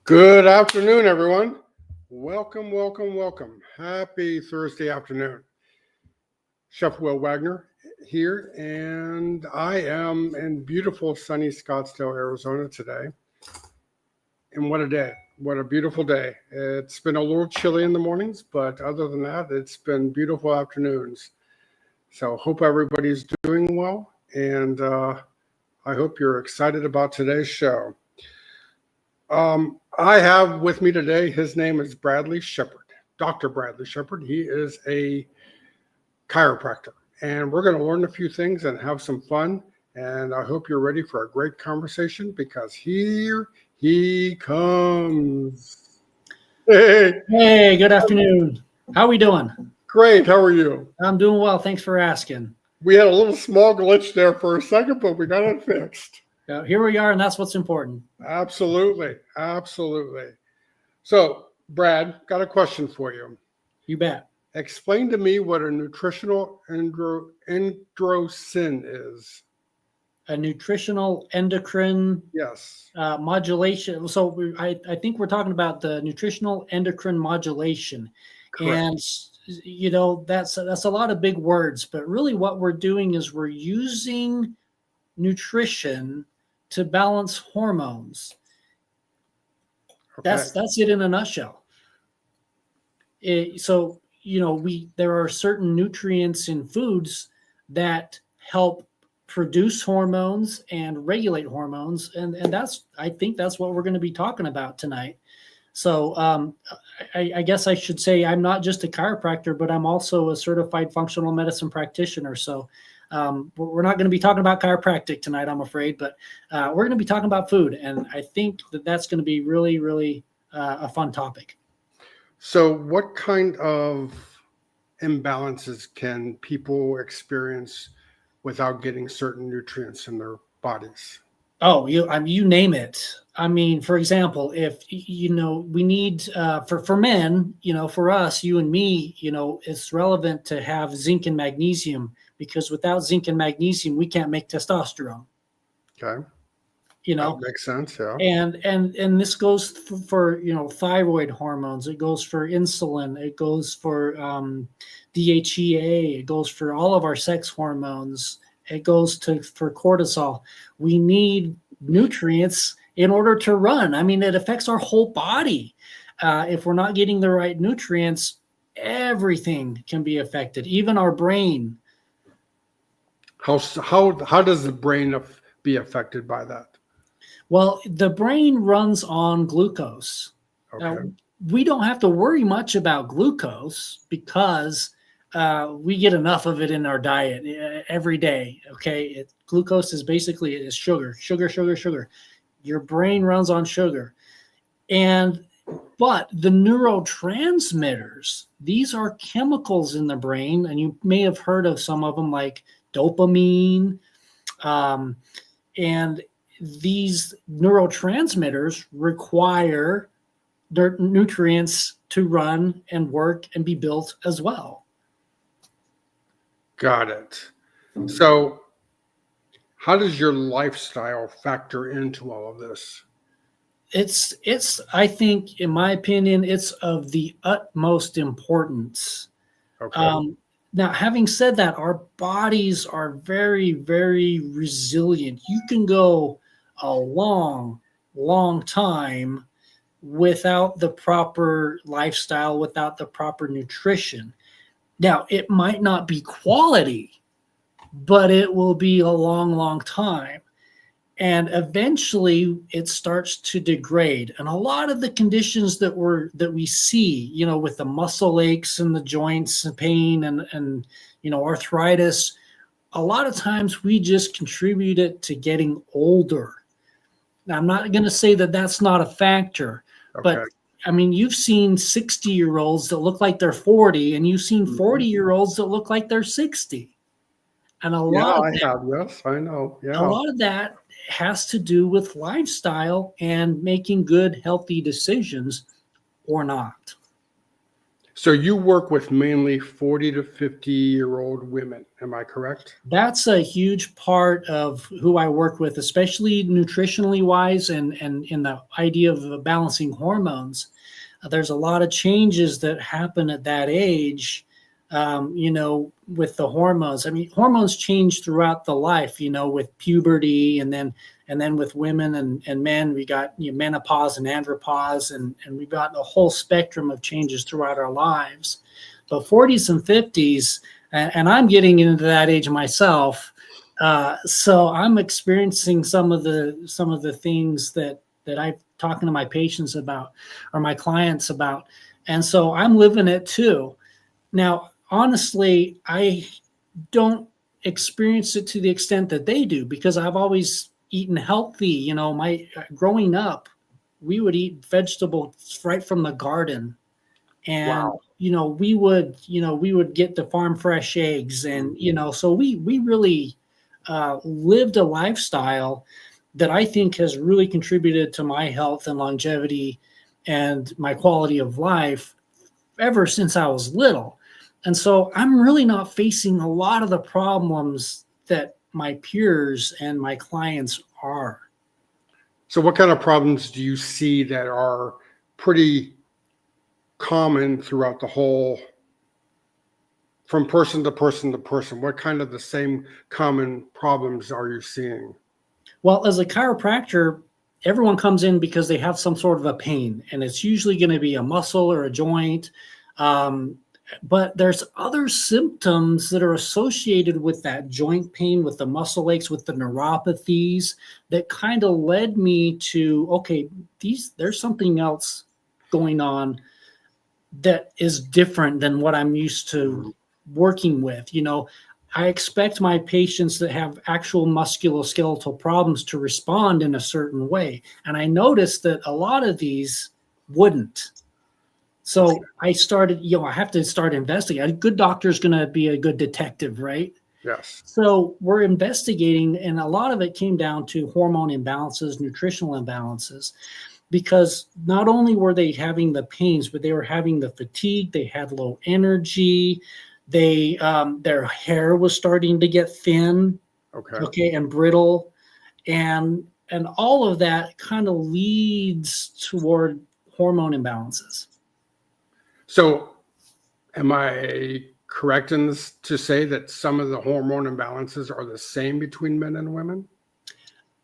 Good afternoon, everyone. Welcome, welcome, welcome. Happy Thursday afternoon. Chef Will Wagner here, and I am in beautiful sunny Scottsdale, Arizona today. And what a day. What a beautiful day. It's been a little chilly in the mornings, but other than that, it's been beautiful afternoons. So hope everybody's doing well, and I hope you're excited about today's show. I have with me today, his name is Bradley Shepard, Dr. Bradley Shepard. He is a chiropractor, and we're going to learn a few things and have some fun. And I hope you're ready for a great conversation because here he comes. Hey, Hey, good afternoon. How are we doing? great. How are you? I'm doing well. Thanks for asking. We had a little small glitch there for a second, but we got it fixed. Here we are, and that's what's important. Absolutely. Absolutely. So, Brad, got a question for you. You bet. Explain to me what a nutritional androsin is. A nutritional endocrine Yes. modulation. So I think we're talking about the nutritional endocrine modulation. Correct. And that's a lot of big words, but really what we're doing is we're using nutrition to balance hormones. Okay. That's it in a nutshell. There are certain nutrients in foods that help produce hormones and regulate hormones, and I think that's what we're going to be talking about tonight. So I guess I should say I'm not just a chiropractor, but I'm also a certified functional medicine practitioner. So we're not going to be talking about chiropractic tonight, I'm afraid, but we're going to be talking about food, and I think that's going to be really, really a fun topic. So, what kind of imbalances can people experience without getting certain nutrients in their bodies? Oh, you name it. I mean, for example, if we need for men, for us, you and me, it's relevant to have zinc and magnesium, because without zinc and magnesium, we can't make testosterone. Okay. That makes sense. Yeah. And this goes for thyroid hormones. It goes for insulin. It goes for DHEA. It goes for all of our sex hormones. It goes for cortisol. We need nutrients in order to run. I mean, it affects our whole body. If we're not getting the right nutrients, everything can be affected, even our brain. How does the brain be affected by that? Well, the brain runs on glucose. Okay. Now, we don't have to worry much about glucose because we get enough of it in our diet every day. Okay, glucose is basically sugar. Your brain runs on sugar, but the neurotransmitters, these are chemicals in the brain, and you may have heard of some of them like dopamine, and these neurotransmitters require nutrients to run and work and be built as well. Got it. So, how does your lifestyle factor into all of this? I think, in my opinion, it's of the utmost importance. Okay. Now, having said that, our bodies are very, very resilient. You can go a long, long time without the proper lifestyle, without the proper nutrition. Now, it might not be quality, but it will be a long, long time. And eventually it starts to degrade. And a lot of the conditions that we see, with the muscle aches and the joints and pain and arthritis, a lot of times we just contribute it to getting older. Now, I'm not going to say that that's not a factor, but I mean, you've seen 60-year-olds that look like they're 40, and you've seen 40-year-olds that look like they're 60. And a lot of that has to do with lifestyle and making good, healthy decisions or not. So you work with mainly 40 to 50-year-old women. Am I correct? That's a huge part of who I work with, especially nutritionally wise and in the idea of balancing hormones. There's a lot of changes that happen at that age, with the hormones. I mean, hormones change throughout the life, with puberty and then with women and men, we got menopause and andropause, and we've got a whole spectrum of changes throughout our lives. But 40s and 50s, and I'm getting into that age myself, so I'm experiencing some of the things that I'm talking to my patients about or my clients about, and so I'm living it too. Now, honestly, I don't experience it to the extent that they do because I've always eaten healthy. My growing up, we would eat vegetables right from the garden, and Wow. we would get the farm fresh eggs, and so we really lived a lifestyle that I think has really contributed to my health and longevity and my quality of life ever since I was little. And so I'm really not facing a lot of the problems that my peers and my clients are. So what kind of problems do you see that are pretty common throughout the whole, from person to person to person? What kind of the same common problems are you seeing? Well, as a chiropractor, everyone comes in because they have some sort of a pain, and it's usually going to be a muscle or a joint. But there's other symptoms that are associated with that joint pain, with the muscle aches, with the neuropathies that kind of led me to, okay, there's something else going on that is different than what I'm used to working with. I expect my patients that have actual musculoskeletal problems to respond in a certain way. And I noticed that a lot of these wouldn't. So I started, I have to start investigating. A good doctor is going to be a good detective, right? Yes. So we're investigating, and a lot of it came down to hormone imbalances, nutritional imbalances, because not only were they having the pains, but they were having the fatigue. They had low energy. Their hair was starting to get thin, Okay. and brittle, and all of that kind of leads toward hormone imbalances. So am I correct in this to say that some of the hormone imbalances are the same between men and women?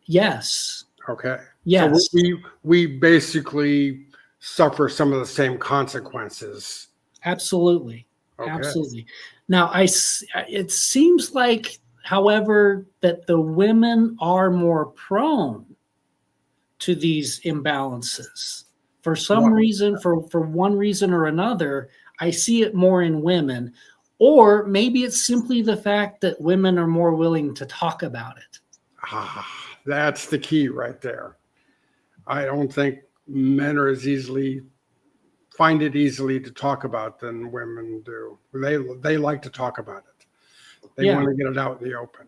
Yes. Okay. Yes. So we basically suffer some of the same consequences. Absolutely. Okay. Absolutely. Now, it seems like, however, that the women are more prone to these imbalances. For some reason, for one reason or another, I see it more in women. Or maybe it's simply the fact that women are more willing to talk about it. That's the key right there. I don't think men are find it easily to talk about than women do. They like to talk about it. They want to get it out in the open.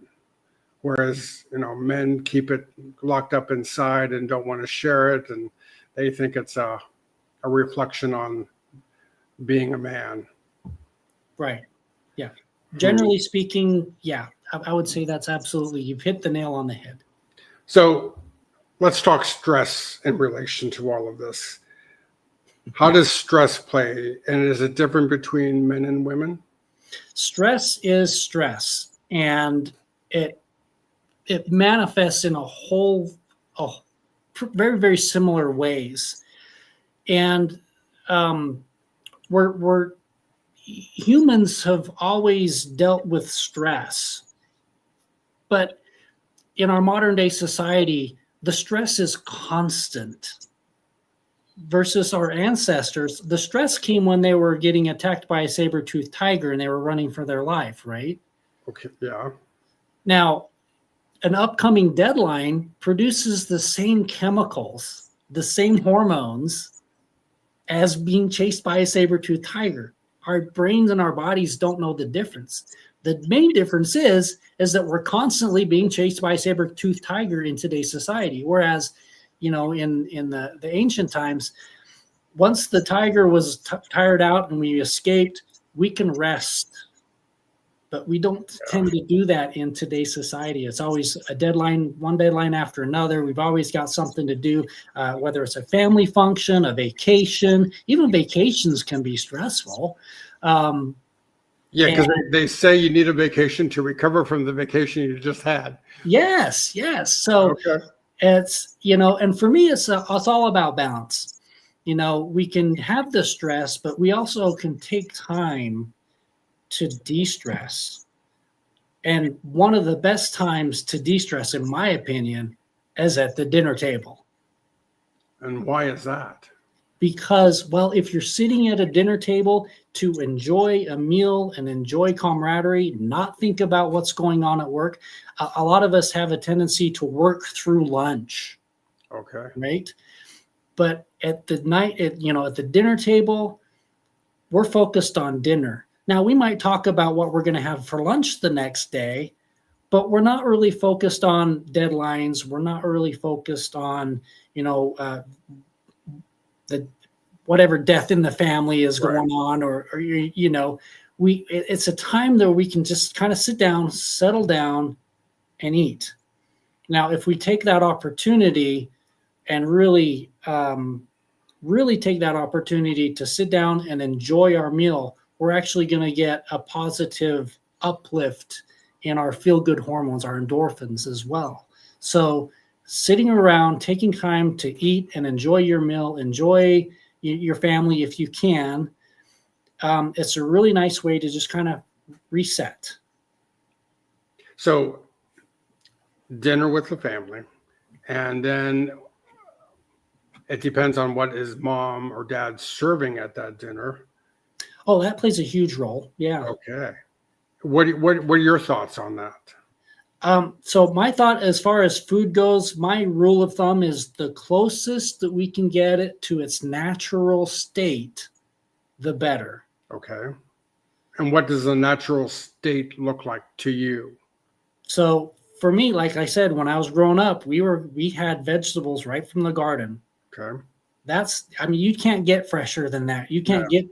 Whereas, men keep it locked up inside and don't want to share it, and they think it's a reflection on being a man. Right. Yeah. Generally speaking, yeah, I would say that's absolutely, you've hit the nail on the head. So let's talk stress in relation to all of this. How does stress play, and is it different between men and women? Stress is stress, and it manifests in very, very similar ways. And we're humans have always dealt with stress, but in our modern day society, the stress is constant. Versus our ancestors, the stress came when they were getting attacked by a saber-toothed tiger and they were running for their life, right? Okay, yeah. Now, an upcoming deadline produces the same chemicals, the same hormones as being chased by a saber-toothed tiger. Our brains and our bodies don't know the difference. The main difference is that we're constantly being chased by a saber-toothed tiger in today's society. Whereas, in the ancient times, once the tiger was tired out and we escaped, we can rest. But we don't tend to do that in today's society. It's always a deadline, one deadline after another. We've always got something to do, whether it's a family function, a vacation. Even vacations can be stressful. Yeah, because they say you need a vacation to recover from the vacation you just had. Yes. So it's, and for me, it's all about balance. We can have the stress, but we also can take time to de-stress. And one of the best times to de-stress, in my opinion, is at the dinner table. And why is that? Because, well, if you're sitting at a dinner table to enjoy a meal and enjoy camaraderie, not think about what's going on at work, a lot of us have a tendency to work through lunch. Okay. Right? But at the dinner table, we're focused on dinner. Now, we might talk about what we're going to have for lunch the next day, but we're not really focused on deadlines. We're not really focused on, the whatever death in the family is going on, or it's a time that we can just kind of sit down, settle down, and eat. Now, if we take that opportunity and really take that opportunity to sit down and enjoy our meal, we're actually going to get a positive uplift in our feel-good hormones, our endorphins as well. So sitting around, taking time to eat and enjoy your meal, enjoy your family if you can, it's a really nice way to just kind of reset. So dinner with the family, and then it depends on what is mom or dad serving at that dinner. Oh, that plays a huge role. Yeah. Okay. What are your thoughts on that? So my thought as far as food goes, my rule of thumb is the closest that we can get it to its natural state, the better. Okay. And what does the natural state look like to you? So for me, like I said, when I was growing up, we had vegetables right from the garden. Okay. You can't get fresher than that. You can't get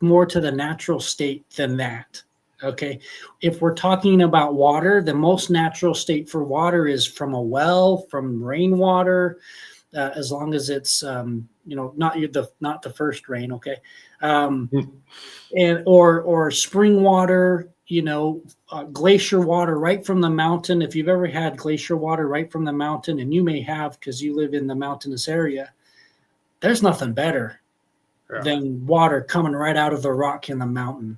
more to the natural state than that. Okay. If we're talking about water, the most natural state for water is from a well, from rainwater, as long as it's, not the first rain. Okay. And, or spring water, glacier water right from the mountain. If you've ever had glacier water right from the mountain, and you may have, because you live in the mountainous area, there's nothing better than water coming right out of the rock in the mountain.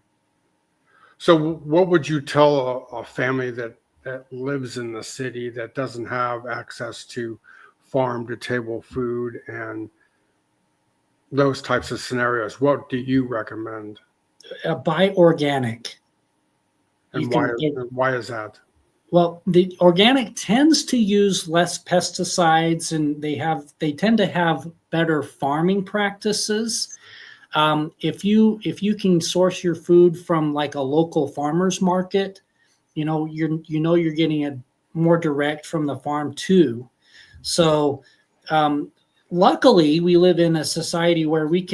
So what would you tell a family that lives in the city that doesn't have access to farm to table food and those types of scenarios? What do you recommend? Buy organic. And why is that? Well, the organic tends to use less pesticides, and they tend to have better farming practices. If you can source your food from like a local farmer's market, you're getting it more direct from the farm too. So luckily, we live in a society where we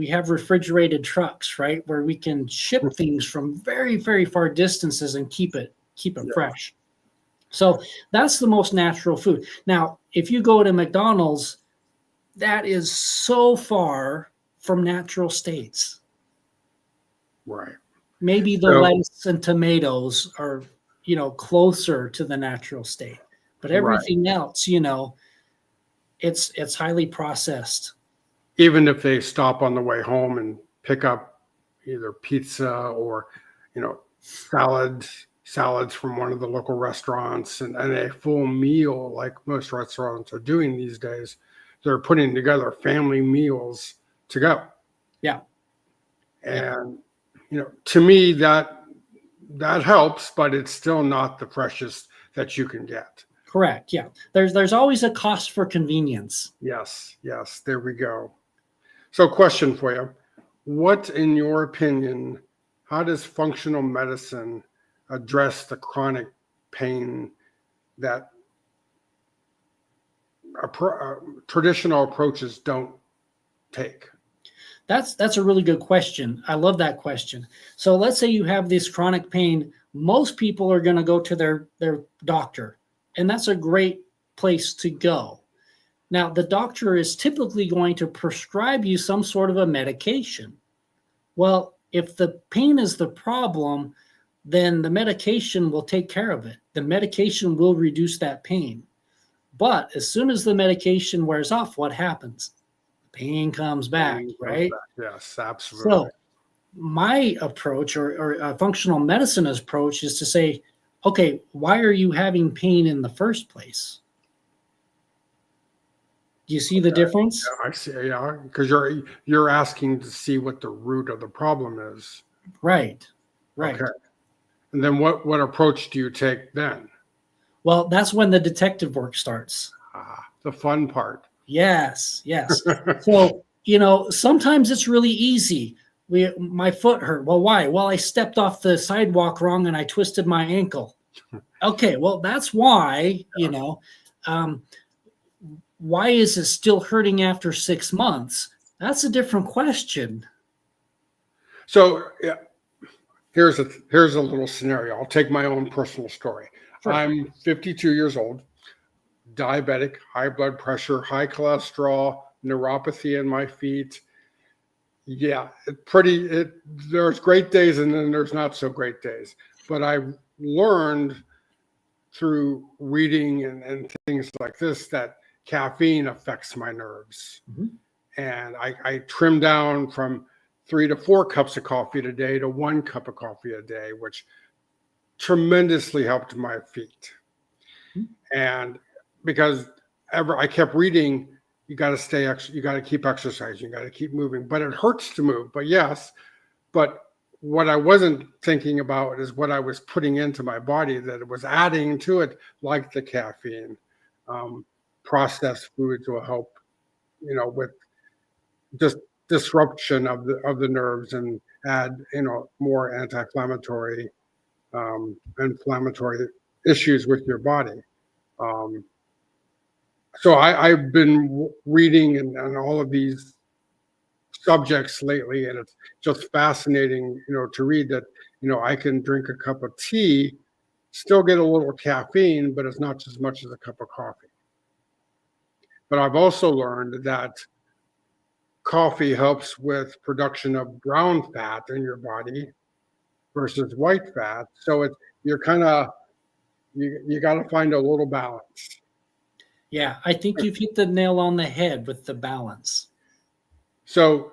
have refrigerated trucks, right, where we can ship things from very, very far distances and keep it fresh. So that's the most natural food. Now, if you go to McDonald's, that is so far from natural states. Right. Maybe the lettuce and tomatoes are, closer to the natural state, but everything else, it's highly processed. Even if they stop on the way home and pick up either pizza or, salads from one of the local restaurants and a full meal, like most restaurants are doing these days, they're putting together family meals to go. Yeah. And, to me, that helps, but it's still not the freshest that you can get. Correct. Yeah. There's always a cost for convenience. Yes. There we go. So question for you. What, in your opinion, how does functional medicine address the chronic pain that traditional approaches don't take? That's a really good question. I love that question. So let's say you have this chronic pain. Most people are going to go to their doctor, and that's a great place to go. Now, the doctor is typically going to prescribe you some sort of a medication. Well, if the pain is the problem, then the medication will take care of it. The medication will reduce that pain. But as soon as the medication wears off, what happens? Pain comes back, Pain comes right? back. Yes, absolutely. So my approach or a functional medicine approach is to say, okay, why are you having pain in the first place? Do you see the difference? Yeah, I see. Yeah, because you're asking to see what the root of the problem is. Right. Okay. And then what approach do you take then? Well, that's when the detective work starts. The fun part. Yes. So, sometimes it's really easy. My foot hurt. Well, why? Well, I stepped off the sidewalk wrong and I twisted my ankle. Okay, well, that's why, why is it still hurting after 6 months? That's a different question. So yeah, here's a little scenario. I'll take my own personal story. Sure. I'm 52 years old, diabetic, high blood pressure, high cholesterol, neuropathy in my feet. Yeah, there's great days and then there's not so great days. But I've learned through reading and things like this that caffeine affects my nerves. Mm-hmm. And I trim down from 3 to 4 cups of coffee a day to 1 cup of coffee a day, which tremendously helped my feet. Mm-hmm. And because I kept reading, you got to keep exercising, you got to keep moving, but it hurts to move. But yes, but what I wasn't thinking about is what I was putting into my body that it was adding to it, like the caffeine. Processed foods will help, with just disruption of the nerves and add, more anti-inflammatory, inflammatory issues with your body. So I've been reading and all of these subjects lately, and it's just fascinating, to read that, I can drink a cup of tea, still get a little caffeine, but it's not as much as a cup of coffee. But I've also learned that coffee helps with production of brown fat in your body versus white fat. So you got to find a little balance. Yeah, I think you've hit the nail on the head with the balance. So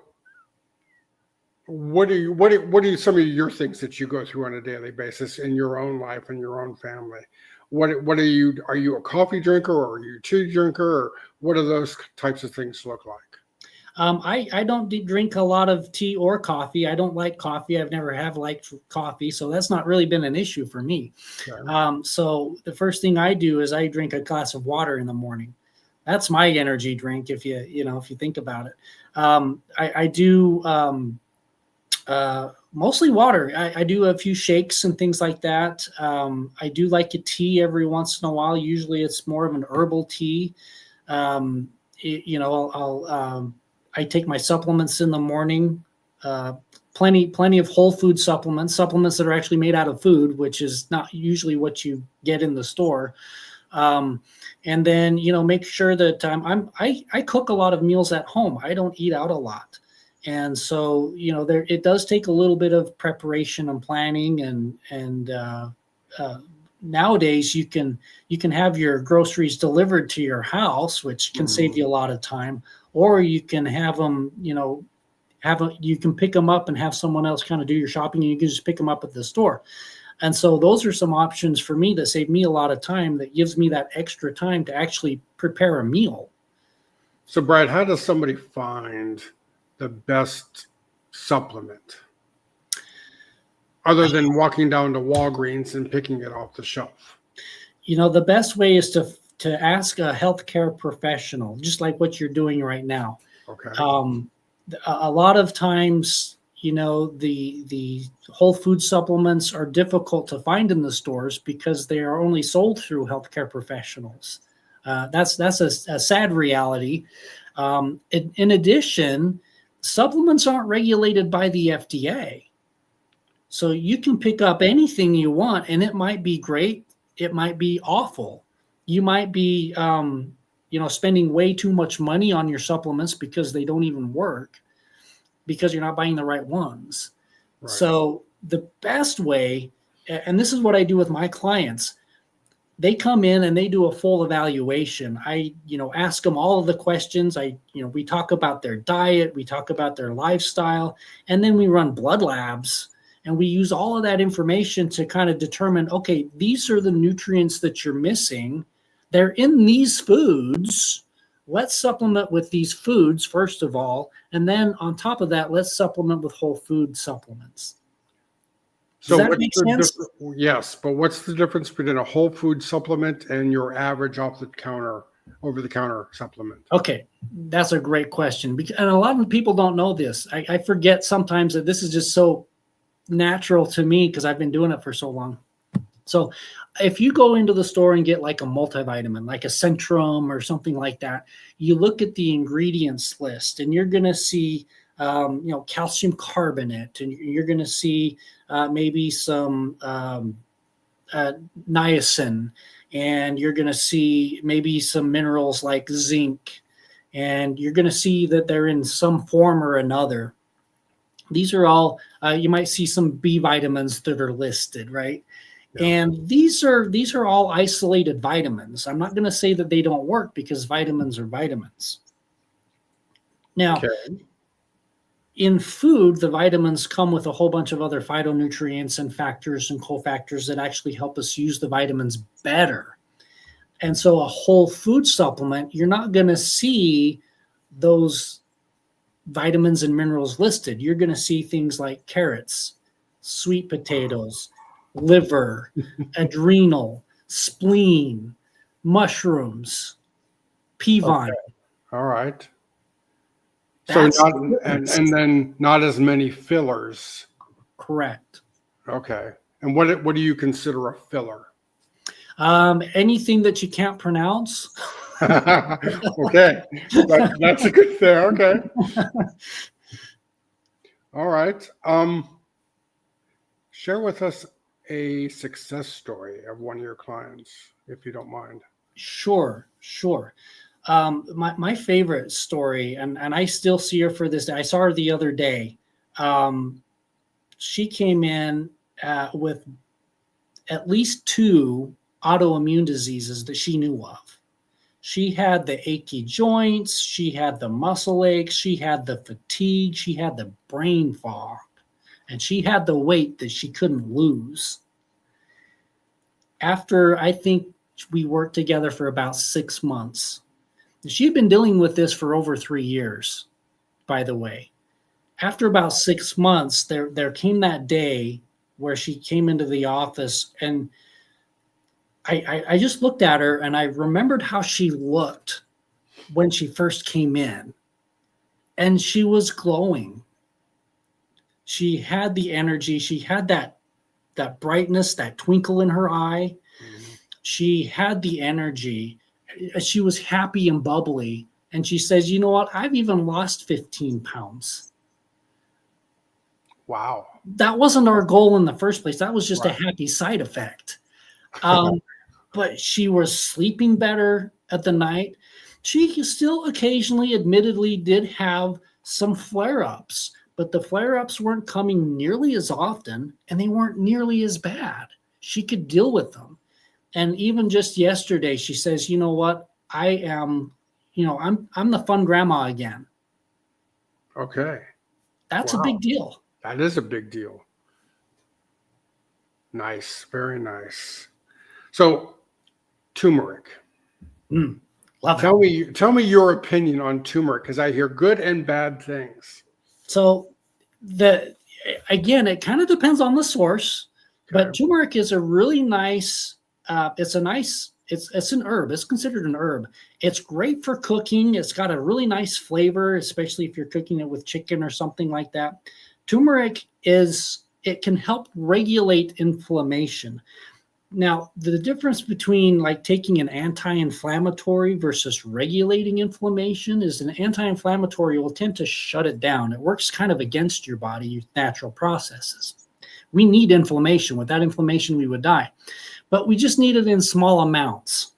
what are some of your things that you go through on a daily basis in your own life and your own family? What are you a coffee drinker or are you a tea drinker, or what do those types of things look like? I don't drink a lot of tea or coffee. I don't like coffee. I've never have liked coffee, so that's not really been an issue for me. Okay. So the first thing I do is I drink a glass of water in the morning. That's my energy drink. If you think about it, I do mostly water. I do a few shakes and things like that. I do like a tea every once in a while. Usually it's more of an herbal tea. I take my supplements in the morning, plenty of whole food supplements that are actually made out of food, which is not usually what you get in the store. And then, make sure that I cook a lot of meals at home. I don't eat out a lot. And so, it does take a little bit of preparation and planning and nowadays you can have your groceries delivered to your house, which can save you a lot of time, or you can have them, you can pick them up and have someone else kind of do your shopping, and you can just pick them up at the store. And so those are some options for me that save me a lot of time, that gives me that extra time to actually prepare a meal. So Brad, how does somebody find the best supplement other than walking down to Walgreens and picking it off the shelf? The best way is to ask a healthcare professional, just like what you're doing right now. Okay. A lot of times, the whole food supplements are difficult to find in the stores because they are only sold through healthcare professionals. That's a sad reality. In addition, supplements aren't regulated by the FDA. So you can pick up anything you want, and it might be great. It might be awful. You might be, spending way too much money on your supplements because they don't even work, because you're not buying the right ones. Right. So the best way, and this is what I do with my clients, they come in and they do a full evaluation. I, ask them all of the questions. We talk about their diet, we talk about their lifestyle, and then we run blood labs, and we use all of that information to kind of determine, okay, these are the nutrients that you're missing. They're in these foods. Let's supplement with these foods, first of all. And then on top of that, let's supplement with whole food supplements. Does that make sense? Yes, but what's the difference between a whole food supplement and your average over-the-counter supplement? Okay, that's a great question. And a lot of people don't know this. I forget sometimes that this is just so natural to me because I've been doing it for so long. So if you go into the store and get like a multivitamin, like a Centrum or something like that, you look at the ingredients list and you're going to see, calcium carbonate, and you're going to see maybe some niacin, and you're going to see maybe some minerals like zinc, and you're going to see that they're in some form or another. These are all, you might see some B vitamins that are listed, right? Yeah. And these are all isolated vitamins. I'm not going to say that they don't work, because vitamins are vitamins. Now, okay, in food, the vitamins come with a whole bunch of other phytonutrients and factors and cofactors that actually help us use the vitamins better. And so a whole food supplement, you're not going to see those vitamins and minerals listed. You're going to see things like carrots, sweet potatoes, liver, adrenal, spleen, mushrooms, pea vine. Okay. All right. So and then not as many fillers. Correct. Okay. And what do you consider a filler? Anything that you can't pronounce. Okay. That's a good thing. Okay. All right. Share with us a success story of one of your clients, if you don't mind. Sure. My favorite story, and I still see her for this day. I saw her the other day. She came in with at least 2 autoimmune diseases that she knew of. She had the achy joints, she had the muscle aches, she had the fatigue, she had the brain fog, and she had the weight that she couldn't lose. After, I think, we worked together for about 6 months. She'd been dealing with this for over 3 years, by the way. After about 6 months, there came that day where she came into the office, and I just looked at her and I remembered how she looked when she first came in, and she was glowing. She had the energy. She had that brightness, that twinkle in her eye. Mm-hmm. She had the energy. She was happy and bubbly. And she says, you know what? I've even lost 15 pounds. Wow. That wasn't our goal in the first place. That was just a happy side effect. But she was sleeping better at the night. She still occasionally, admittedly, did have some flare-ups, but the flare-ups weren't coming nearly as often, and they weren't nearly as bad. She could deal with them. And even just yesterday, she says, you know what? I'm the fun grandma again. Okay. That's a big deal. That is a big deal. Nice. Very nice. So, turmeric. Love it. Tell me your opinion on turmeric, because I hear good and bad things. So, again, it kind of depends on the source, but turmeric is a really nice. It's an herb. It's considered an herb. It's great for cooking. It's got a really nice flavor, especially if you're cooking it with chicken or something like that. Turmeric it can help regulate inflammation. Now, the difference between like taking an anti-inflammatory versus regulating inflammation is an anti-inflammatory will tend to shut it down. It works kind of against your body's natural processes. We need inflammation. Without inflammation, we would die. But we just need it in small amounts.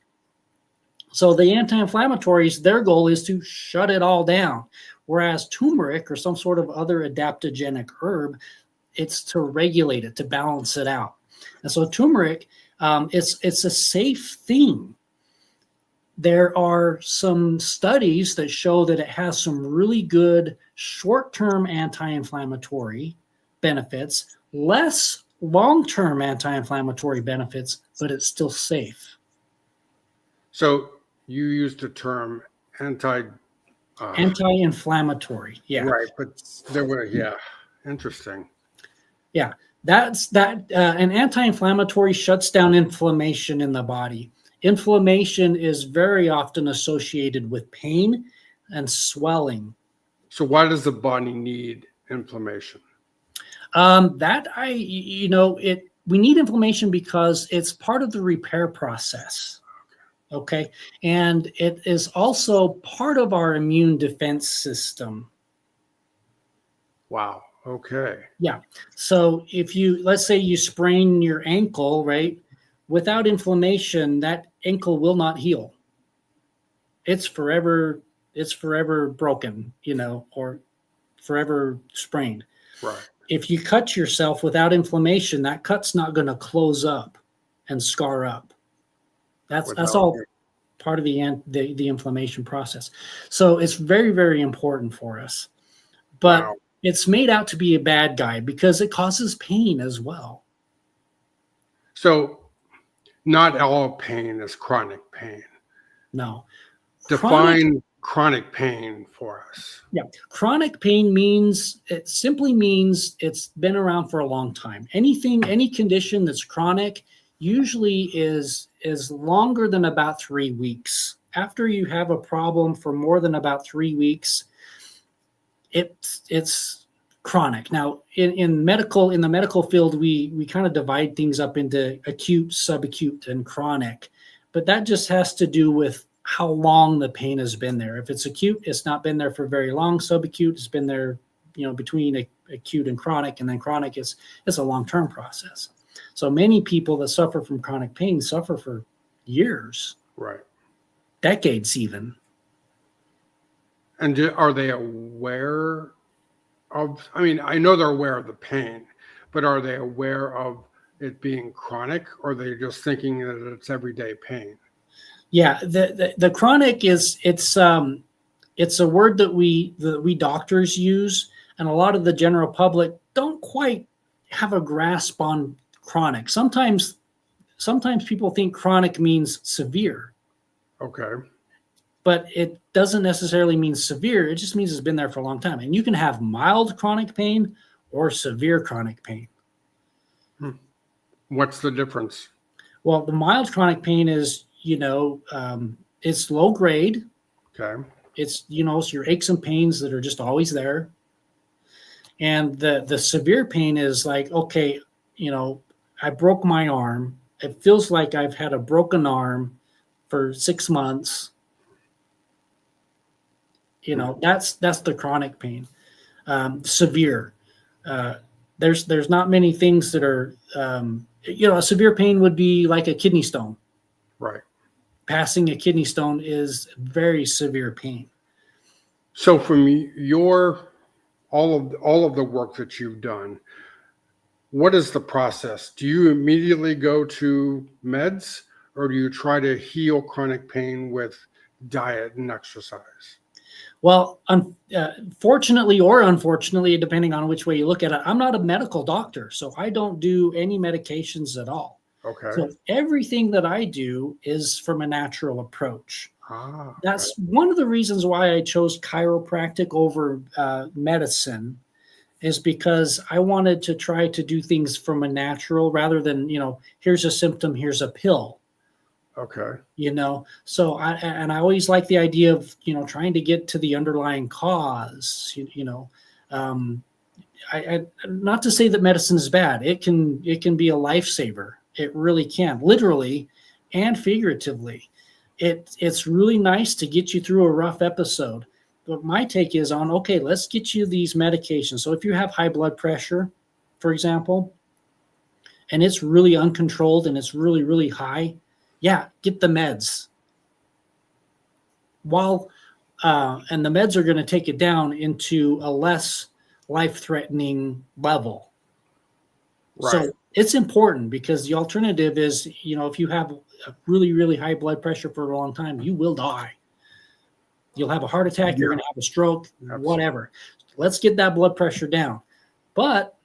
So the anti-inflammatories, their goal is to shut it all down. Whereas turmeric or some sort of other adaptogenic herb, it's to regulate it, to balance it out. And so turmeric, it's a safe thing. There are some studies that show that it has some really good short-term anti-inflammatory benefits, less long-term anti-inflammatory benefits, but it's still safe. So you used the term Anti-inflammatory, yeah. Right, but there were, interesting. Yeah, an anti-inflammatory shuts down inflammation in the body. Inflammation is very often associated with pain and swelling. So why does the body need inflammation? We need inflammation because it's part of the repair process. Okay. And it is also part of our immune defense system. Wow. Okay. Yeah. So let's say you sprain your ankle, right? Without inflammation, that ankle will not heal. It's forever broken, or forever sprained. Right. If you cut yourself without inflammation, that cut's not going to close up and scar up. That's all part of the inflammation process. So it's very, very important for us. But wow. It's made out to be a bad guy because it causes pain as well. So not all pain is chronic pain. No. Define chronic pain for us. Yeah. Chronic pain simply means it's been around for a long time. Any condition that's chronic usually is longer than about 3 weeks. After you have a problem for more than about 3 weeks, it's chronic. Now, in the medical field, we kind of divide things up into acute, subacute, and chronic. But that just has to do with how long the pain has been there. If it's acute, it's not been there for very long. Subacute, it's been there, between acute and chronic, and then chronic it's a long-term process. So many people that suffer from chronic pain suffer for years, right? Decades even. And are they aware of? I mean, I know they're aware of the pain, but are they aware of it being chronic, or are they just thinking that it's everyday pain? Yeah, the chronic it's a word that we doctors use, and a lot of the general public don't quite have a grasp on chronic. Sometimes people think chronic means severe. Okay. But it doesn't necessarily mean severe. It just means it's been there for a long time. And you can have mild chronic pain or severe chronic pain. What's the difference? Well, the mild chronic pain is, it's low grade. Okay. It's, it's your aches and pains that are just always there. And the severe pain is like, okay, I broke my arm. It feels like I've had a broken arm for 6 months. That's the chronic pain. Severe. There's not many things that are, a severe pain would be like a kidney stone. Right. Passing a kidney stone is very severe pain. So from all of the work that you've done, what is the process? Do you immediately go to meds, or do you try to heal chronic pain with diet and exercise? Well, fortunately or unfortunately, depending on which way you look at it, I'm not a medical doctor, so I don't do any medications at all. Okay. So everything that I do is from a natural approach. Okay. That's one of the reasons why I chose chiropractic over medicine, is because I wanted to try to do things from a natural rather than, here's a symptom, here's a pill. Okay. So I always like the idea of, trying to get to the underlying cause, I not to say that medicine is bad. It can be a lifesaver. It really can, literally and figuratively. It's really nice to get you through a rough episode. But my take is on, okay, let's get you these medications. So if you have high blood pressure, for example, and it's really uncontrolled and it's really, really high, yeah, get the meds. And the meds are going to take it down into a less life-threatening level. Right. So it's important, because the alternative is, if you have a really, really high blood pressure for a long time, you will die. You'll have a heart attack, you're going to have a stroke, whatever. Let's get that blood pressure down. But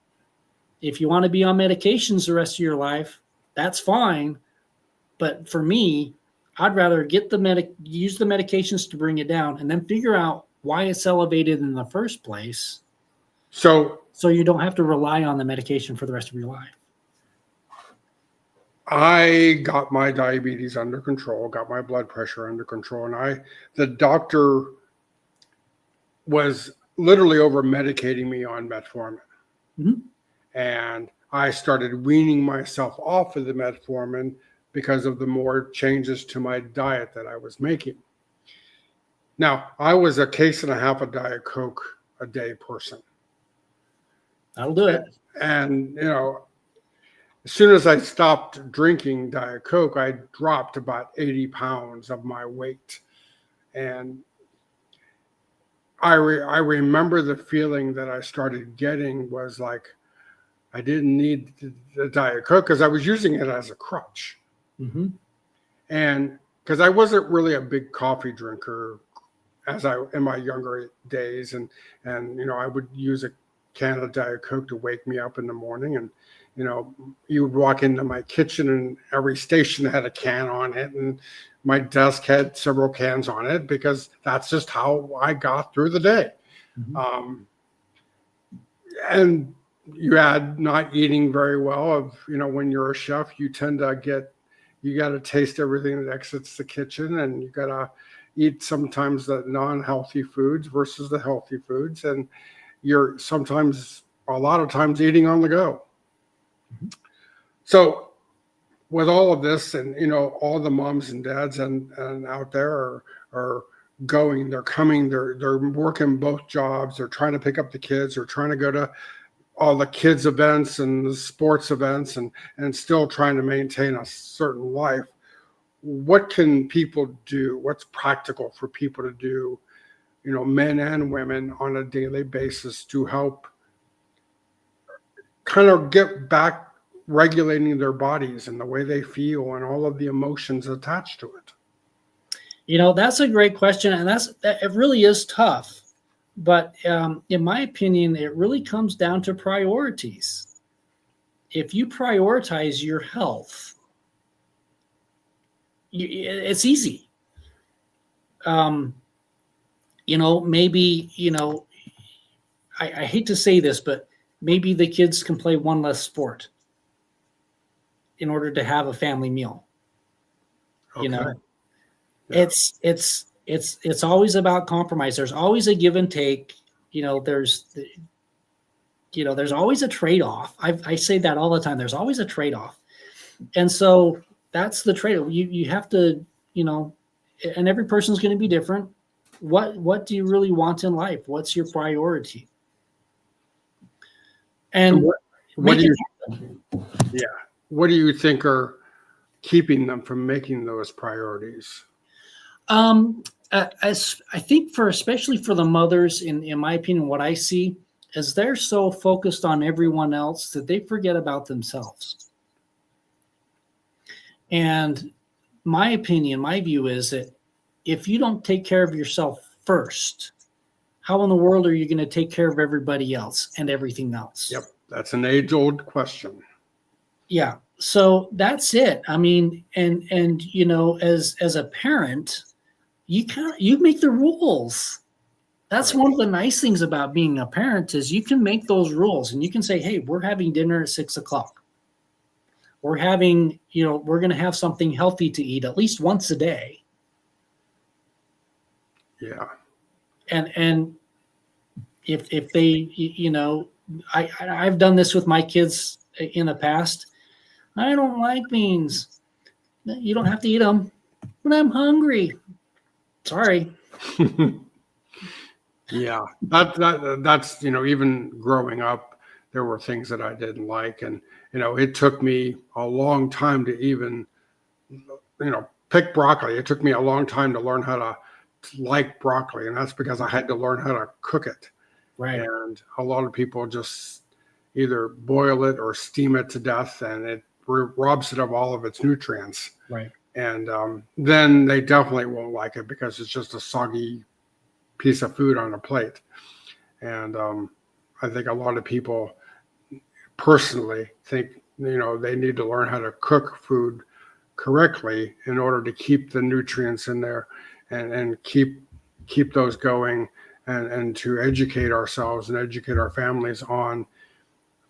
if you want to be on medications the rest of your life, that's fine. But for me, I'd rather use the medications to bring it down, and then figure out why it's elevated in the first place. So you don't have to rely on the medication for the rest of your life. I got my diabetes under control, got my blood pressure under control, and the doctor was literally over medicating me on metformin. Mm-hmm. And I started weaning myself off of the metformin because of the more changes to my diet that I was making. Now, I was a case and a half of Diet Coke a day person. That'll do it. And, as soon as I stopped drinking Diet Coke, I dropped about 80 pounds of my weight. And I remember the feeling that I started getting was like, I didn't need the Diet Coke because I was using it as a crutch. Mm-hmm. And because I wasn't really a big coffee drinker in my younger days. And I would use a can of Diet Coke to wake me up in the morning. And, you would walk into my kitchen and every station had a can on it. And my desk had several cans on it, because that's just how I got through the day. Mm-hmm. And you add not eating very well when you're a chef, you tend to you got to taste everything that exits the kitchen, and you got to eat sometimes the non-healthy foods versus the healthy foods. And you're a lot of times eating on the go. Mm-hmm. So with all of this, and, all the moms and dads and out there are going, they're coming, they're working both jobs. They're trying to pick up the kids. They're trying to go to all the kids events and the sports events, and still trying to maintain a certain life. What can people do? What's practical for people to do, men and women, on a daily basis to help kind of get back regulating their bodies and the way they feel and all of the emotions attached to it? That's a great question. And it really is tough. But in my opinion, it really comes down to priorities. If you prioritize your health, it's easy. Maybe, I hate to say this, but maybe the kids can play one less sport in order to have a family meal. Okay. Yeah. It's always about compromise. There's always a give and take. There's always a trade-off. I say that all the time. There's always a trade-off. And so that's the trade-off. You have to, and every person's going to be different. What do you really want in life? What's your priority? And what do you think are keeping them from making those priorities? As I think especially for the mothers, in my opinion, what I see is they're so focused on everyone else that they forget about themselves. And my opinion, my view is that if you don't take care of yourself first, how in the world are you going to take care of everybody else and everything else? Yep. That's an age-old question. Yeah. So that's it. I mean, and as a parent, you make the rules. That's right. One of the nice things about being a parent is you can make those rules, and you can say, hey, we're having dinner at 6:00. We're having, we're going to have something healthy to eat at least once a day. Yeah. And if they, I've done this with my kids in the past. I don't like beans. You don't have to eat them, but I'm hungry. Sorry. Yeah, that's even growing up, there were things that I didn't like, and it took me a long time to even pick broccoli. It took me a long time to learn how to like broccoli, and that's because I had to learn how to cook it. Right. And a lot of people just either boil it or steam it to death, and it robs it of all of its nutrients. Right. And then they definitely won't like it because it's just a soggy piece of food on a plate. And I think a lot of people personally think they need to learn how to cook food correctly in order to keep the nutrients in there and keep those going, and to educate ourselves and educate our families on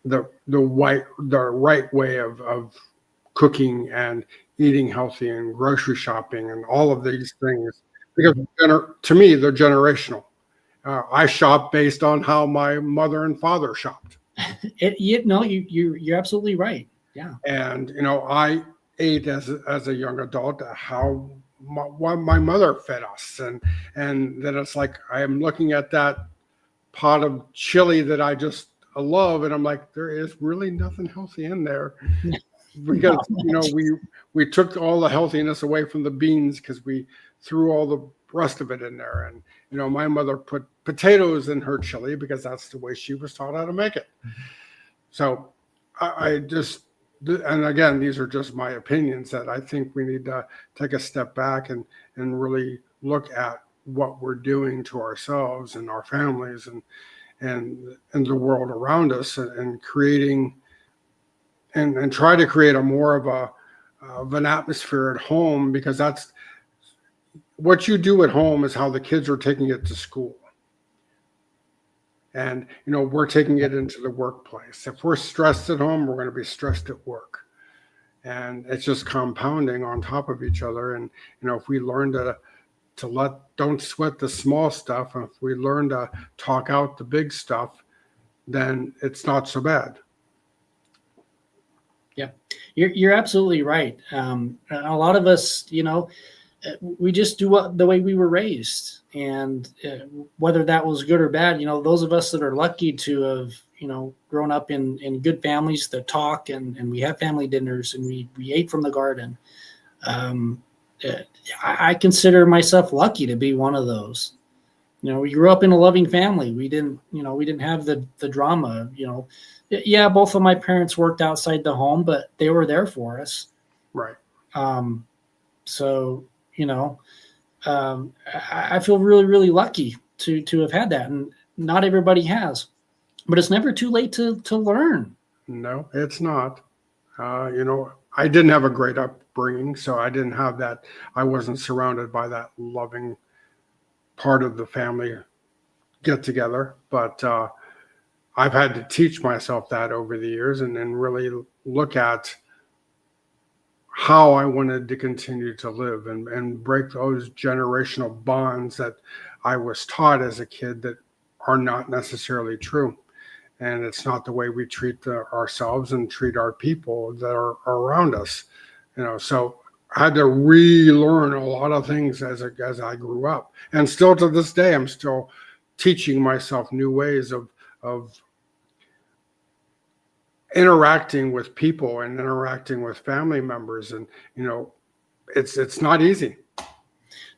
the right way of cooking and eating healthy and grocery shopping and all of these things, because to me they're generational. I shop based on how my mother and father shopped. You're absolutely right. Yeah. And I ate as a young adult how my mother fed us, and then it's like I am looking at that pot of chili that I just love, and I'm like, there is really nothing healthy in there, because we took all the healthiness away from the beans because we threw all the rest of it in there. And my mother put potatoes in her chili because that's the way she was taught how to make it. Mm-hmm. So I just, and again, these are just my opinions, that I think we need to take a step back and really look at what we're doing to ourselves and our families and the world around us, and creating and try to create a more of an atmosphere at home, because that's what you do at home is how the kids are taking it to school. And, we're taking it into the workplace. If we're stressed at home, we're going to be stressed at work. And it's just compounding on top of each other. And, if we learn to don't sweat the small stuff, and if we learn to talk out the big stuff, then it's not so bad. Yeah, you're absolutely right. A lot of us, we just do the way we were raised, and whether that was good or bad, those of us that are lucky to have, grown up in good families that talk, and we have family dinners, and we ate from the garden. I consider myself lucky to be one of those. We grew up in a loving family. We didn't have the drama. Yeah, both of my parents worked outside the home, but they were there for us. Right. So, I feel really, really lucky to have had that, and not everybody has, but it's never too late to learn. No, it's not. I didn't have a great upbringing, so I didn't have that. I wasn't surrounded by that loving part of the family get together, but I've had to teach myself that over the years, and then really look at how I wanted to continue to live, and break those generational bonds that I was taught as a kid that are not necessarily true. And it's not the way we treat ourselves and treat our people that are around us. So I had to relearn a lot of things as I grew up. And still to this day, I'm still teaching myself new ways of interacting with people and interacting with family members. And, it's not easy.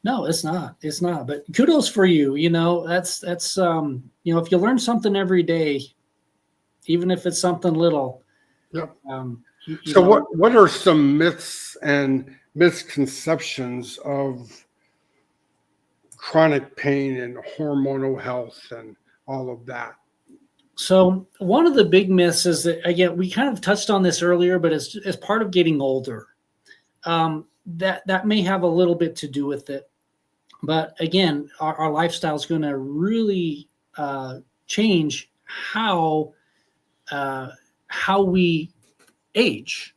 No, it's not. It's not. But kudos for you. That's if you learn something every day, even if it's something little. Yep. So what are some myths and misconceptions of chronic pain and hormonal health and all of that? So one of the big myths is that, again, we kind of touched on this earlier, but as part of getting older, that may have a little bit to do with it. But again, our lifestyle is going to really change how we age.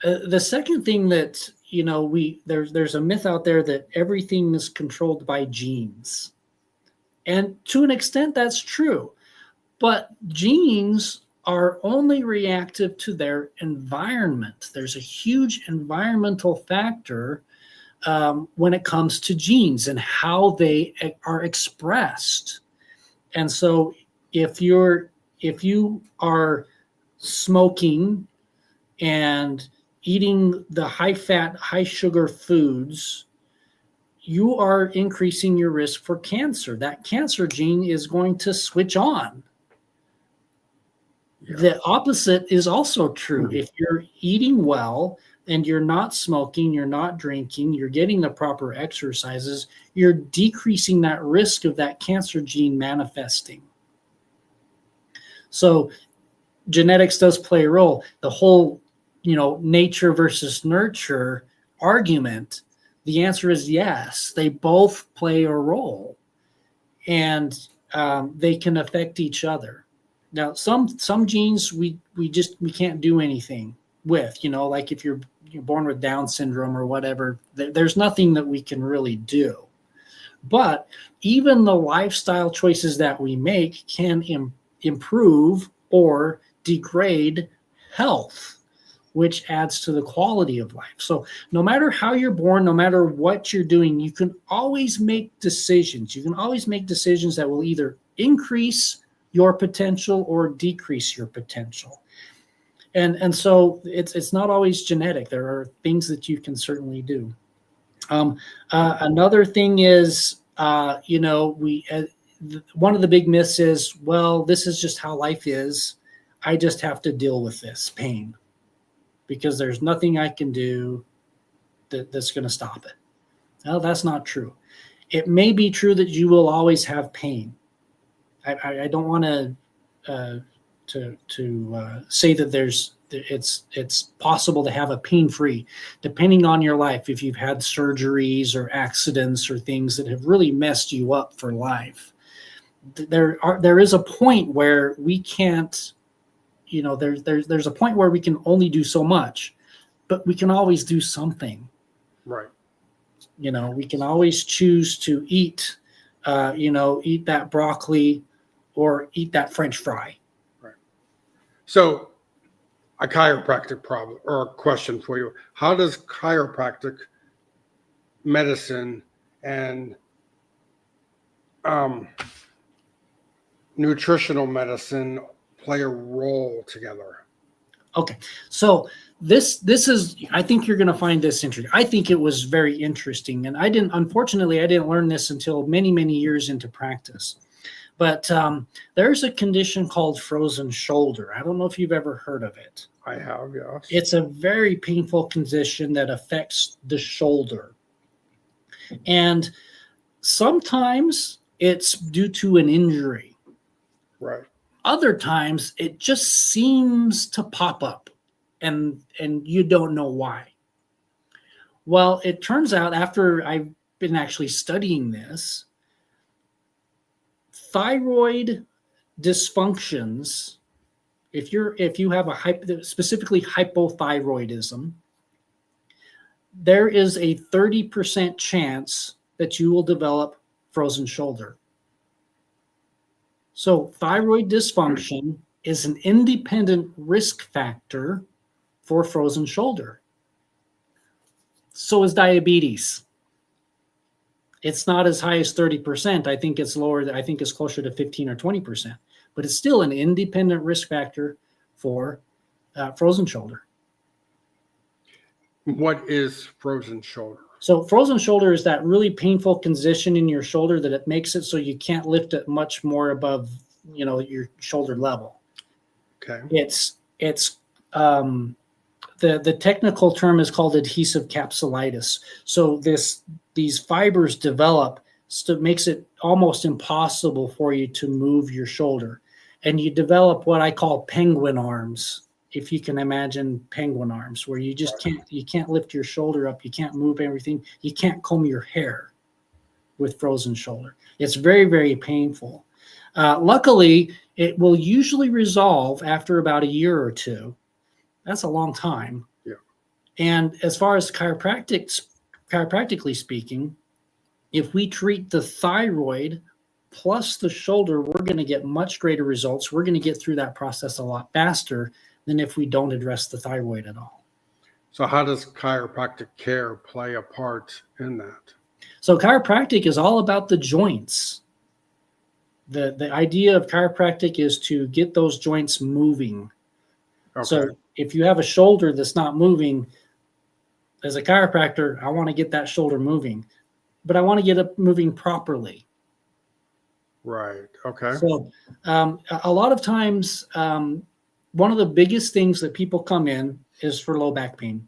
The second thing that there's a myth out there that everything is controlled by genes, and to an extent that's true. But genes are only reactive to their environment. There's a huge environmental factor when it comes to genes and how they are expressed. And so if you are smoking and eating the high fat, high sugar foods, you are increasing your risk for cancer. That cancer gene is going to switch on. Yeah. The opposite is also true. If you're eating well and you're not smoking, you're not drinking, you're getting the proper exercises, you're decreasing that risk of that cancer gene manifesting. So genetics does play a role. The whole, nature versus nurture argument, the answer is yes. They both play a role, and they can affect each other. Now, some genes we can't do anything with. Like if you're born with Down syndrome or whatever, there's nothing that we can really do. But even the lifestyle choices that we make can improve or degrade health, which adds to the quality of life. So no matter how you're born, no matter what you're doing, you can always make decisions. You can always make decisions that will either increase your potential or decrease your potential. And so it's not always genetic. There are things that you can certainly do. Another thing is, one of the big myths is, well, this is just how life is. I just have to deal with this pain because there's nothing I can do that's going to stop it. Well, that's not true. It may be true that you will always have pain. I don't want to say that it's possible to have a pain-free, depending on your life. If you've had surgeries or accidents or things that have really messed you up for life, there is a point where we can't. There's a point where we can only do so much, but we can always do something. Right. We can always choose to eat that broccoli or eat that French fry. Right. So a chiropractic problem or a question for you. How does chiropractic medicine and nutritional medicine play a role together? Okay. So this is, I think you're going to find this interesting. I think it was very interesting. And unfortunately, I didn't learn this until many, many years into practice. But there's a condition called frozen shoulder. I don't know if you've ever heard of it. I have, yes. It's a very painful condition that affects the shoulder. And sometimes it's due to an injury. Right. Other times it just seems to pop up and you don't know why. Well, it turns out, after I've been actually studying this, thyroid dysfunctions, if you have specifically hypothyroidism, there is a 30% chance that you will develop frozen shoulder. So thyroid dysfunction is an independent risk factor for frozen shoulder. So is diabetes. It's not as high as 30%. I think it's lower. I think it's closer to 15 or 20%. But it's still an independent risk factor for frozen shoulder. What is frozen shoulder? So frozen shoulder is that really painful condition in your shoulder that it makes it so you can't lift it much more above, your shoulder level. Okay. It's the technical term is called adhesive capsulitis. So these fibers develop, so it makes it almost impossible for you to move your shoulder, and you develop what I call penguin arms. If you can imagine penguin arms, where you just can't lift your shoulder up, you can't move everything, you can't comb your hair with frozen shoulder. It's very, very painful. Luckily, it will usually resolve after about a year or two. That's a long time. Yeah. And as far as chiropractically speaking, if we treat the thyroid plus the shoulder, we're going to get much greater results. We're going to get through that process a lot faster than if we don't address the thyroid at all. So how does chiropractic care play a part in that? So chiropractic is all about the joints. The idea of chiropractic is to get those joints moving. Okay. So if you have a shoulder that's not moving, as a chiropractor, I want to get that shoulder moving, but I want to get it moving properly. Right. Okay. So a lot of times, one of the biggest things that people come in is for low back pain.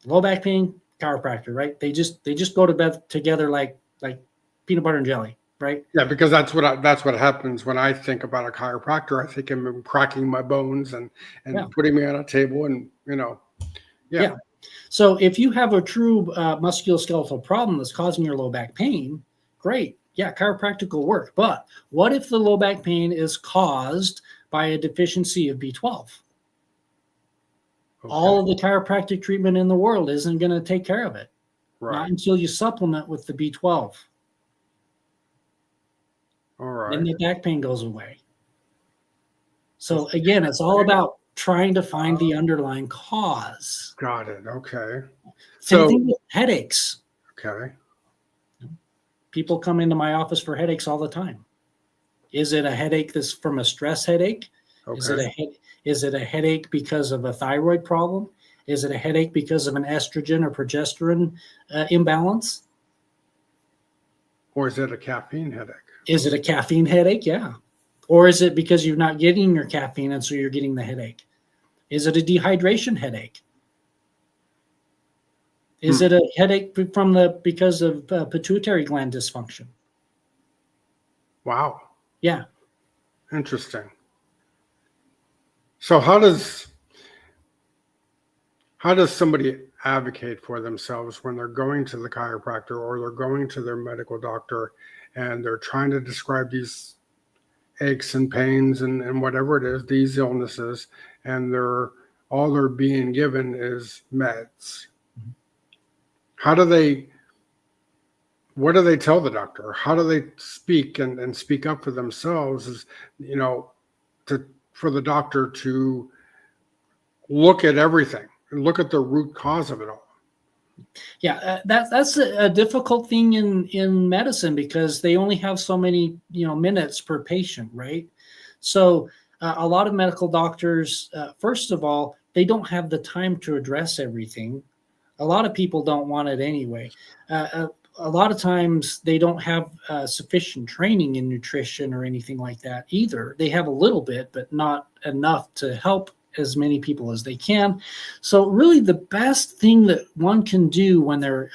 Low back pain, chiropractor, right? They just go to bed together like peanut butter and jelly, right? Yeah, because that's what happens when I think about a chiropractor. I think I'm cracking my bones and putting me on a table, and yeah. So if you have a true musculoskeletal problem that's causing your low back pain, great. Yeah, chiropractic will work. But what if the low back pain is caused by a deficiency of B12? Okay. All of the chiropractic treatment in the world isn't going to take care of it. Right. Not until you supplement with the B12. All right. Then the back pain goes away. So again, it's all about trying to find the underlying cause. Got it. Okay. Same thing with headaches. Okay. People come into my office for headaches all the time. Is it a headache that's from a stress headache? Okay. Is it a headache because of a thyroid problem? Is it a headache because of an estrogen or progesterone imbalance? Or is it a caffeine headache? Is it a caffeine headache? Yeah. Or is it because you're not getting your caffeine and so you're getting the headache? Is it a dehydration headache? Is it a headache because of pituitary gland dysfunction? Wow. Yeah. Interesting. So how does somebody advocate for themselves when they're going to the chiropractor or they're going to their medical doctor and they're trying to describe these aches and pains and whatever it is, these illnesses, and all they're being given is meds? What do they tell the doctor? How do they speak and speak up for themselves, for the doctor to look at everything and look at the root cause of it all? Yeah, that's a difficult thing in medicine because they only have so many minutes per patient, right? So a lot of medical doctors, first of all, they don't have the time to address everything. A lot of people don't want it anyway. A lot of times they don't have sufficient training in nutrition or anything like that either. They have a little bit, but not enough to help as many people as they can. So really the best thing that one can do when they're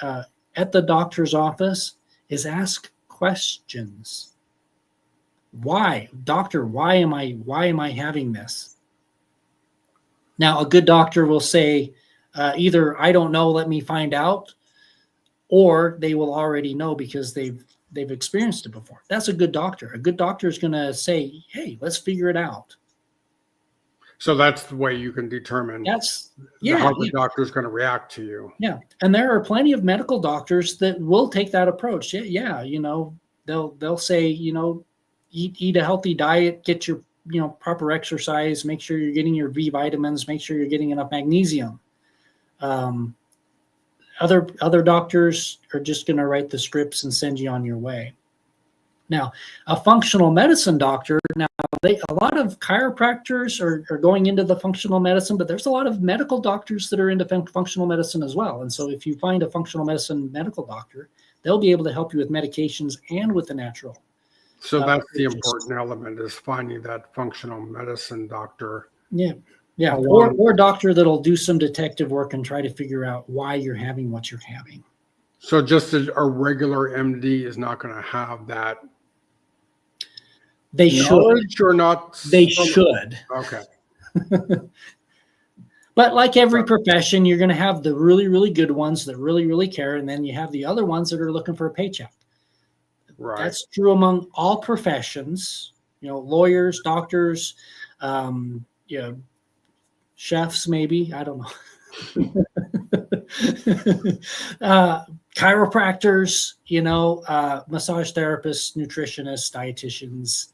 at the doctor's office is ask questions. Why? Doctor, why am I having this? Now, a good doctor will say either I don't know, let me find out, or they will already know because they've experienced it before. That's a good doctor. A good doctor is going to say, hey, let's figure it out. So that's the way you can determine how the doctor is going to react to you. Yeah. And there are plenty of medical doctors that will take that approach. Yeah. They'll say, eat a healthy diet, get your, proper exercise, make sure you're getting your B vitamins, make sure you're getting enough magnesium. Other doctors are just going to write the scripts and send you on your way. Now, a functional medicine doctor, a lot of chiropractors are going into the functional medicine, but there's a lot of medical doctors that are into functional medicine as well. And so if you find a functional medicine medical doctor, they'll be able to help you with medications and with the natural. So that's the important element, is finding that functional medicine doctor. Yeah. Yeah. Or a doctor that'll do some detective work and try to figure out why you're having what you're having. So just a regular MD is not going to have that. They should or not. They should. Okay. But like every profession, you're going to have the really, really good ones that really, really care. And then you have the other ones that are looking for a paycheck. Right. That's true among all professions, lawyers, doctors, chefs, maybe, I don't know. chiropractors, massage therapists, nutritionists, dietitians,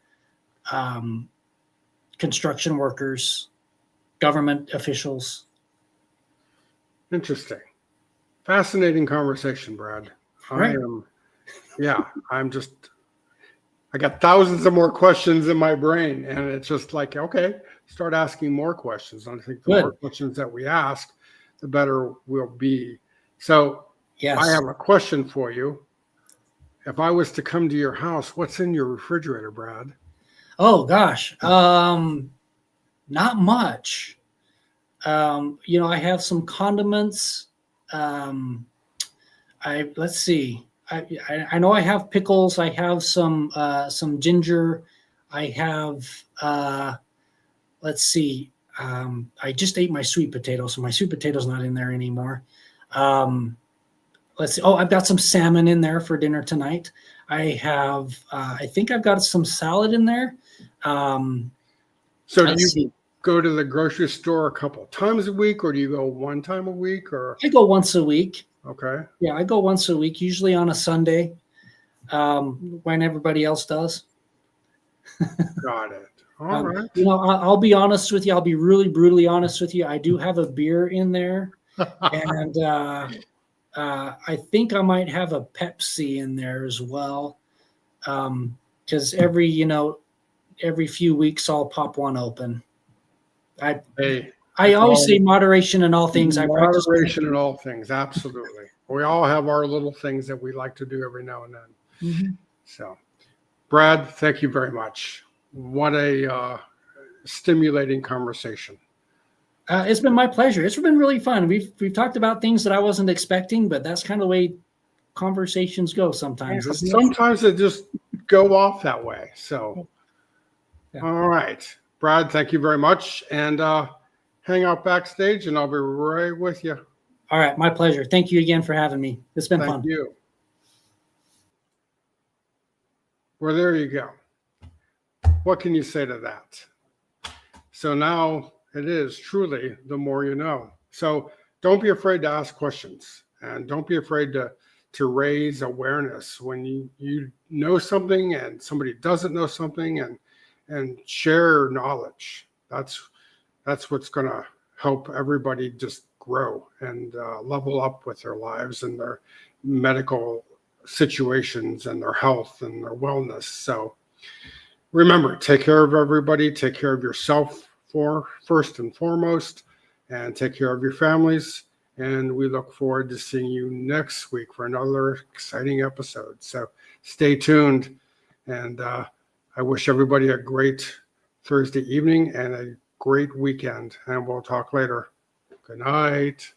construction workers, government officials. Interesting. Fascinating conversation, Brad. Right. I got thousands of more questions in my brain, and it's just like, okay, start asking more questions. And I think the Good. more questions that we ask, the better we'll be. So Yes. I have a question for you. If I was to come to your house, what's in your refrigerator, Brad? Oh gosh. Not much. I have some condiments. Let's see. I know I have pickles. I have some ginger. I have let's see. I just ate my sweet potato, so my sweet potato's not in there anymore. Let's see. Oh, I've got some salmon in there for dinner tonight. I have. I think I've got some salad in there. So do you go to the grocery store a couple times a week, or do you go one time a week? Or I go once a week. Okay. Yeah, I go once a week, usually on a Sunday, when everybody else does. Got it. All right. I'll be honest with you. I'll be really brutally honest with you. I do have a beer in there, and I think I might have a Pepsi in there as well, because every few weeks I'll pop one open. I always say moderation in all things. Moderation in all things. Absolutely. We all have our little things that we like to do every now and then. Mm-hmm. So, Brad, thank you very much. What a stimulating conversation. It's been my pleasure. It's been really fun. We've talked about things that I wasn't expecting, but that's kind of the way conversations go sometimes. Sometimes they just go off that way. So, yeah. All right. Brad, thank you very much. And hang out backstage, and I'll be right with you. All right. My pleasure. Thank you again for having me. It's been fun. Thank you. Well, there you go. What can you say to that? So now it is truly the more you know. So don't be afraid to ask questions, and don't be afraid to raise awareness when you know something and somebody doesn't know something, and share knowledge. That's what's going to help everybody just grow and level up with their lives and their medical situations and their health and their wellness. So remember, take care of everybody, take care of yourself first and foremost, and take care of your families. And we look forward to seeing you next week for another exciting episode. So stay tuned, and I wish everybody a great Thursday evening and a great weekend, and we'll talk later. Good night.